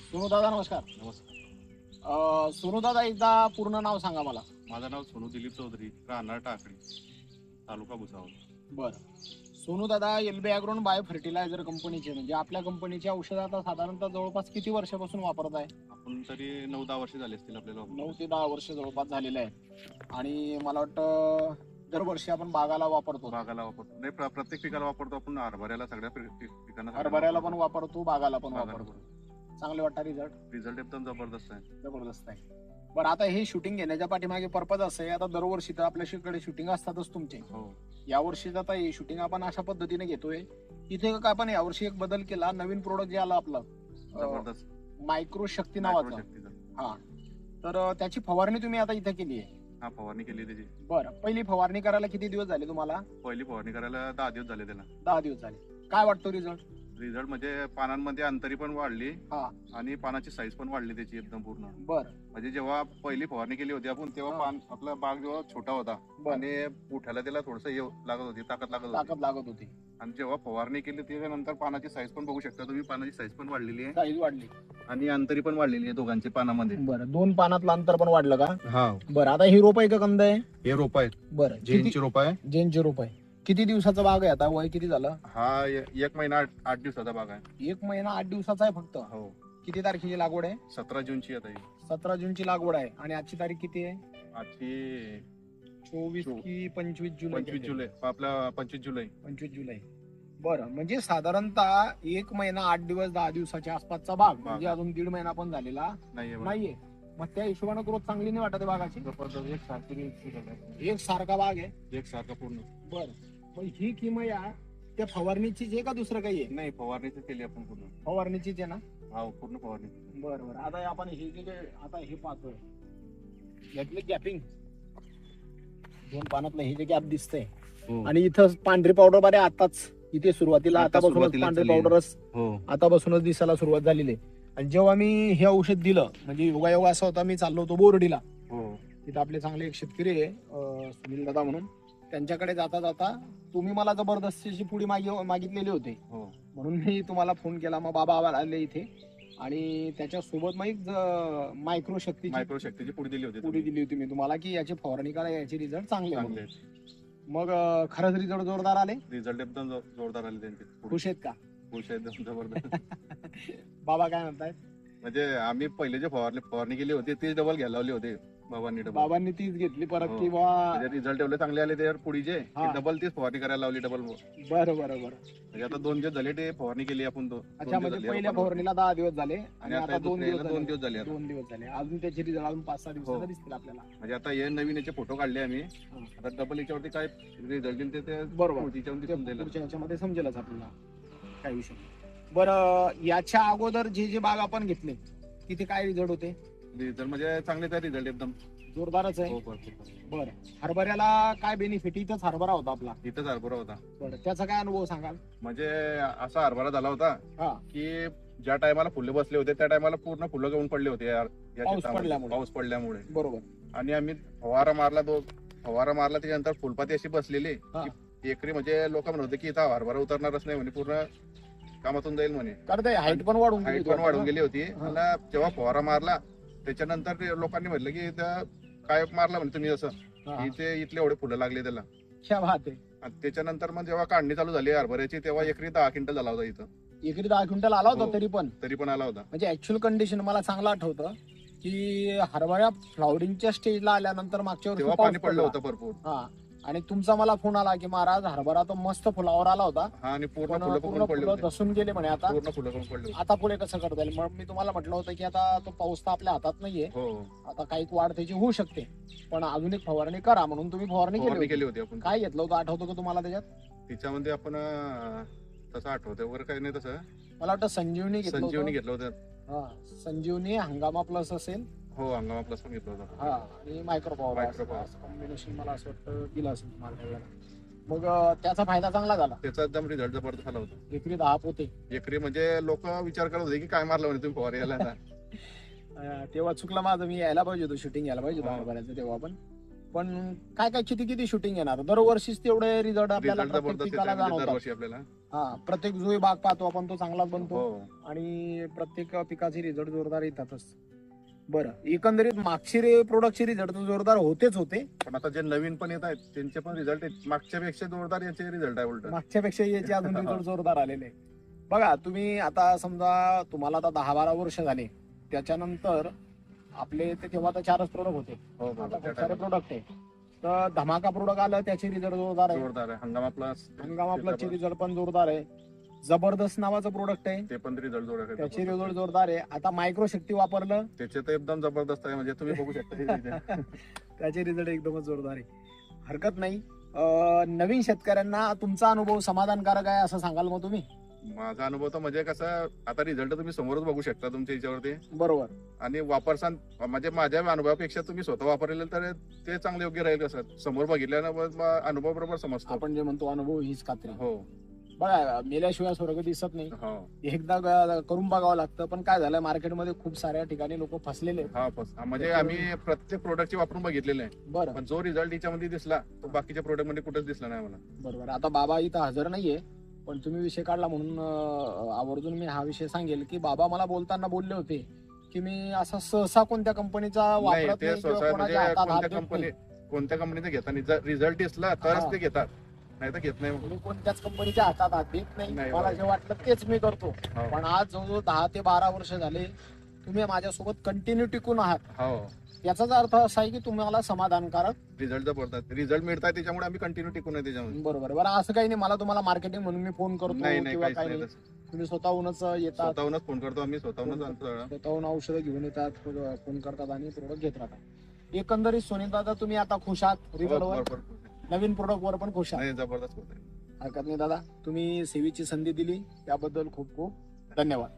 सोनू दादा नमस्कार. नमस्कार. सोनू दादा एकदा पूर्ण नाव सांगा मला. माझं नाव सोनू दिलीप चौधरी, राहणार टाकळी, तालुका भुसावळ. बरं. सोनू दादा एलबी ॲग्रोन बायो फर्टिलायझर कंपनीचे म्हणजे आपल्या कंपनीच्या औषध आता साधारणतः जवळपास किती वर्षापासून वापरत आहे? आपण तरी 9-10 वर्ष झाले असतील आपल्याला. 9 ते 10 वर्ष जवळपास झालेले आहे. आणि मला वाटतं दरवर्षी आपण बागाला वापरतो. बागाला वापरतो, नाही प्रत्येक पिकाला वापरतो आपण. हरभऱ्याला सगळ्या पिकांना हरभऱ्याला पण वापरतो, बागाला पण बागाला वापरतो. चांगले वाटतं रिझल्ट? रिझल्ट एकदम जबरदस्त आहे. जबरदस्त आहे. बरं, आता हे शूटिंग घेण्याच्या पाठीमागे पर्पज असं आहे, आता दरवर्षी तर आपल्याकडे शूटिंग असतातच तुमचे. हो. यावर्षी आता हे शूटिंग आपण अशा पद्धतीने घेतोय. इथे काय आपण यावर्षी एक बदल केला, नवीन प्रोडक्ट जे आलं आपलं जबरदस्त मायक्रो शक्ती नावाचं. शक्तीचा. हा, तर त्याची फवारणी तुम्ही आता इथे केली आहे. हा, फवारणी केली त्याची. बरं, पहिली फवारणी करायला किती दिवस झाले तुम्हाला? पहिली फवारणी करायला 10 दिवस झाले त्याला. 10 दिवस झाले. काय वाटतो रिझल्ट? रिझल्ट म्हणजे पानांमध्ये अंतरी पण वाढली हा. आणि पानाची साईज पण वाढली त्याची एकदम पूर्ण. बरं. म्हणजे जेव्हा पहिली फवारणी केली होती आपण तेव्हा हा. पान आपला बाग जेव्हा छोटा होता बरं. आणि उठायला त्याला थोडस लागत होती, ताकद लागत होती. ताकद लागत होती. आणि जेव्हा फवारणी केली त्याच्यानंतर पानाची साईज पण बघू शकता तुम्ही. पानाची साईज पण वाढलेली आहे साईज वाढली आणि अंतरी पण वाढलेली आहे दोघांच्या पानामध्ये. बरं, 2 पानातलं अंतर पण वाढलं का? हा, बरं, आता ही रोप आहे का कंद आहे? हे रोप आहे, बरं, जैनची रोप आहे. जैनचे रोप आहे. किती दिवसाचा बाग आहे आता? वय किती झालं? हा 1 महिना 8 दिवसाचा बाग आहे. 1 महिना 8 दिवसाचा आहे फक्त. हो. किती तारखेची लागवड आहे? 17 जूनची आता ही. 17 जूनची लागवड आहे. आणि आजची तारीख किती आहे? आजची 24 की 25 जुलै? 25 जुलै. आपला 25 जुलै. 25 जुलै. बरं, म्हणजे साधारणतः 1 महिना 8 दिवस 10 दिवसाच्या आसपासचा बाग, म्हणजे अजून 1.5 महिना पण झालेला नाहीये. नाहीये. मग त्या हिशोबाने ग्रोथ चांगली नाही वाटत आहे बागाची? एक सारखा बाग आहे. एक सारखा पूर्ण. बरं, मग ही किमया त्या फवारणीचीच आहे का दुसरं काही आहे? नाही, फवारणीच केली आपण पूर्ण. फवारणीचीच आहे ना? हा, पूर्ण फवारणी. बरं बरं. आता आपण हे जे आता हे पाहतोय यातले गॅपिंग 2 पानातलं हे जे गॅप दिसतंय हो. आणि इथं पांढरी पावडर बरे आताच इथे सुरुवातीला आता आतापासूनच सुरुवातीला पांढरी चालली आहे. पावडरच हो. आतापासूनच दिसायला सुरुवात झालेली आहे. आणि जेव्हा मी हे औषध दिलं म्हणजे योगायोगा असा होता, मी चाललो होतो बोर्डीला. हो. तिथं आपले चांगले एक शेतकरी आहे सुनील दादा म्हणून, त्यांच्याकडे जाता जाता तुम्ही मला जबरदस्तीची पुडी मागितलेली होती. हो. म्हणून मी तुम्हाला फोन केला. मग बाबा आले इथे आणि त्याच्यासोबत मग एक मायक्रो शक्तीची पुडी दिली होती. पुडी दिली होती मी तुम्हाला की याची फवारणी करा, याचे रिझल्ट चांगले चांगले म्हणून. मग खरंच रिझल्ट जोरदार आले? रिझल्ट एकदम जोरदार आले त्यांचे. खुश आहेत का? खुश आहे एकदम जबरदस्त. बाबा काय म्हणतायत? म्हणजे आम्ही पहिले जे फवारणी केली होती तीच डबल घ्यायला लावली होती बाबांनी. बाबांनी तीच घेतली परत हो. की बा? रिझल्ट एवढे चांगले आले ते पुढीचे हा. डबल तीच फवारणी करायला लावली डबल. बरं बरं बरं. म्हणजे आता 2 दिवस झाले ते फवारणी केली आपण. अच्छा, म्हणजे पहिल्या फवारणीला 10 दिवस झाले आणि आता 2 दिवस झाले. 2 दिवस झाले. अजून त्याचे रिझल्ट अजून 5-6 दिवसांना दिसतील आपल्याला. म्हणजे आता हे नवीन याचे फोटो काढले आम्ही. आता डबल याच्यावरती काय रिझल्ट येईल ते बरोबर पुढच्यावरती ते समजेल. पुढच्या ह्याच्यामध्ये समजेलच आपल्याला काय विषय. बरं, याच्या अगोदर जे बाग आपण घेतले तिथे काय रिझल्ट होते? रिझल्ट म्हणजे चांगलेच आहे रिझल्ट एकदम जोरदारच आहे. हो, भरपूर. बरं, हरभऱ्याला काय बेनिफिट? इथंच हरभरा होता आपला. इथंच हरभरा होता. बरं, त्याचा काय अनुभव सांगाल? म्हणजे असा हरभरा झाला होता हा. की ज्या टायमाला फुले बसले होते त्या टायमाला पूर्ण फुलं गळून पडले होते या पाऊस शेतामध्ये. पडल्यामुळे. पाऊस पडल्यामुळे. बरोबर. आणि आम्ही फवारा मारला त्याच्यानंतर फुलपाती अशी बसलेली हा. की एकरी म्हणजे लोक म्हणत होते की इथं हरभरा उतरणारच नाही म्हणे, पूर्ण कामातून जाईल म्हणे. कारण ते हाईट पण वाढून हाईट गेली पण वाढून गेली होती. हा. आणि जेव्हा फवारा मारला त्याच्यानंतर ते लोकांनी म्हटलं की इथं काय मारला म्हणे तुम्ही असं. हा. इथे इथले एवढे फुलं लागले त्याला. क्या बात आहे. आणि त्याच्यानंतर मग जेव्हा काढणी चालू झाली हरभऱ्याची तेव्हा एकरी 10 क्विंटल झाला होता इथं. एकरी 10 क्विंटल आला होता. हो. तरी पण आला होता. म्हणजे ऍक्च्युअल कंडिशन मला चांगलं आठवतं की हरभरा फ्लॉवरिंगच्या स्टेजला आल्यानंतर मागच्या वर्षी तेव्हा पाऊस पाणी पडलं पडला. होतं भरपूर. हा, आणि तुमचा मला फोन आला की महाराज हरभरा तर मस्त फुलावर आला होता, हा, आणि पूर्ण पण फुलं पूर्ण पडले फुलं होते. धसून गेले म्हणे. आता पूर्ण फुलं पडले होते. आता पुढे कसं करता येईल? मग मी तुम्हाला म्हटलं होतं की आता तो पाऊस तर आपल्या हातात नाहीये, हो. आता काही वाढ त्याची होऊ शकते, पण अजून एक फवारणी करा म्हणून तुम्ही फवारणी केली होती. केली होती आपण. काय घेतलं होतं आठवतं का तुम्हाला त्याच्यात? तिच्यामध्ये आपण तसं आठवतं वगैरे काही नाही तसं. मला वाटतं संजीवनी घेतलं संजीवनी होतं. घेतलं होतं. हा, संजीवनी हंगामा प्लस असेल. हो, हंगामा प्लस पण घेतलं होतं. हा, आणि micro Micro power power. Combination मला असं वाटतं दिलं असेल तुम्हाला त्यावेळेला. मग त्याचा फायदा चांगला झाला. त्याचा एकदम रिझल्ट जबरदस्त झाला होता. एकरी 10 पोते. एकरी म्हणजे लोक विचार करत होते की काय मारलं म्हणे तुम्ही फवार यायला. तेव्हा चुकलं माझं, मी यायला पाहिजे होतो, शूटिंग यायला पाहिजे होतं हा. हरभऱ्याचं तेव्हा. पण पण काय काय किती किती शूटिंग येणार दरवर्षीच तेवढे रिझल्ट आपल्याला रिझल्ट प्रत्येक जबरदस्त पिकाला येतात म्हणजे जाणवतात. दरवर्षी आपल्याला. हा, प्रत्येक जो बाग पाहतो आपण तो चांगलाच बनतो हो आणि प्रत्येक पिकाचे रिझल्ट जोरदार येतातच. बरं, एकंदरीत मागचे प्रोडक्टचे रिझल्ट जोरदार होतेच होते, पण आता जे नवीन पण येत आहेत त्यांचे पण रिझल्ट मागच्या पेक्षा जोरदार याचे रिझल्ट आहे उलट. मागच्यापेक्षा याचे अजून रिझल्ट जोरदार आलेले आहे. बघा, तुम्ही आता समजा तुम्हाला आता 10-12 वर्ष झाले, त्याच्यानंतर आपले ते तेव्हा तर 4च प्रोडक्ट होते, हो आता बरोबर. खूप सारे प्रोडक्ट आहे. तर धमाका प्रोडक्ट आलं त्याचे रिझल्ट जोरदार आहे, जोरदार आहे. हंगामा प्लस हंगामा प्लसचे रिझल्ट पण जोरदार आहे. जबरदस्त नावाचं प्रोडक्ट आहे, ते पण रिझल्ट जोरदार आहे. त्याचे रिझल्ट जोरदार आहे. आता मायक्रो शक्ती वापरलं त्याचे तर एकदम जबरदस्त आहे, म्हणजे तुम्ही बघू शकता हे त्याचे रिझल्ट एकदमच जोरदार आहे. हरकत नाही. नवीन शेतकऱ्यांना तुमचा अनुभव समाधानकारक आहे असं सांगाल मग तुम्ही? माझा अनुभव तर म्हणजे कसं, आता रिझल्ट तुम्ही समोरच बघू शकता तुमच्या याच्यावरती, बरोबर. आणि वापरसान म्हणजे माझ्या अनुभवापेक्षा तुम्ही स्वतः वापरलेलं तर ते चांगले योग्य राहील. कसं समोर बघितल्यानं अनुभव बरोबर समजतो. आपण जे म्हणतो अनुभव हीच खात्री. हो बघा, मेल्याशिवाय स्वर्ग दिसत नाही. हो एकदा करून बघावं लागतं. पण काय झालं, मार्केटमध्ये खूप साऱ्या ठिकाणी लोक फसलेले आहेत. हा म्हणजे आम्ही प्रत्येक प्रोडक्टची वापरून बघितलेले आहे, बरं, पण जो रिझल्ट याच्यामध्ये दिसला तो बाकीच्या प्रोडक्ट मध्ये कुठेच दिसला नाही मला. बरोबर. आता बाबा इथं हजर नाहीये, पण तुम्ही विषय काढला म्हणून आवर्जून मी हा विषय सांगेल की बाबा मला बोलताना बोलले होते की मी असा सहसा कोणत्या कंपनीचा नाही वापरत ते नाही किंवा स्वतः म्हणजे कोणाच्या हातात हात देत नाही. कोणत्या कंपनीचं घेतात, रिझल्ट दिसला तरच हा. ते घेतात, नाही तर घेत नाही. मी कोणत्याच कंपनीच्या हातात हात देत नाही. नाही, मला बरोबर. जे वाटलं तेच मी करतो. हो. पण आज जवळजवळ 10 ते 12 वर्ष झाले तुम्ही माझ्यासोबत कंटिन्यू टिकून आहात. हो याचाच अर्थ असा आहे की तुम्हाला समाधानकारक. रिझल्ट जबरदस्त रिझल्ट मिळतात, त्याच्यामुळे आम्ही कंटिन्यू टिकून आहे त्याच्यामध्ये. बरोबर. बरं, असं काही नाही मला तुम्हाला मार्केटिंग म्हणून मी फोन करतो नाही नाही किंवा काहीच काही नाही नाही. तसं. तुम्ही स्वतःहूनच येतात, स्वतःहूनच फोन करतो आम्ही, स्वतःहूनच आणतो सगळं. स्वतःहून औषधं घेऊन येतात, फोन करतात आणि प्रोडक्ट घेत राहतात. एकंदरीत सोनील दादा तुम्ही आता खुश आहात रिझल्टवर, भरपूर. नवीन प्रोडक्ट वर पण खुश आहात? नाही जबरदस्त होत आहे. हरकत नाही दादा, तुम्ही सेवेची संधी दिली त्याबद्दल खूप खूप धन्यवाद.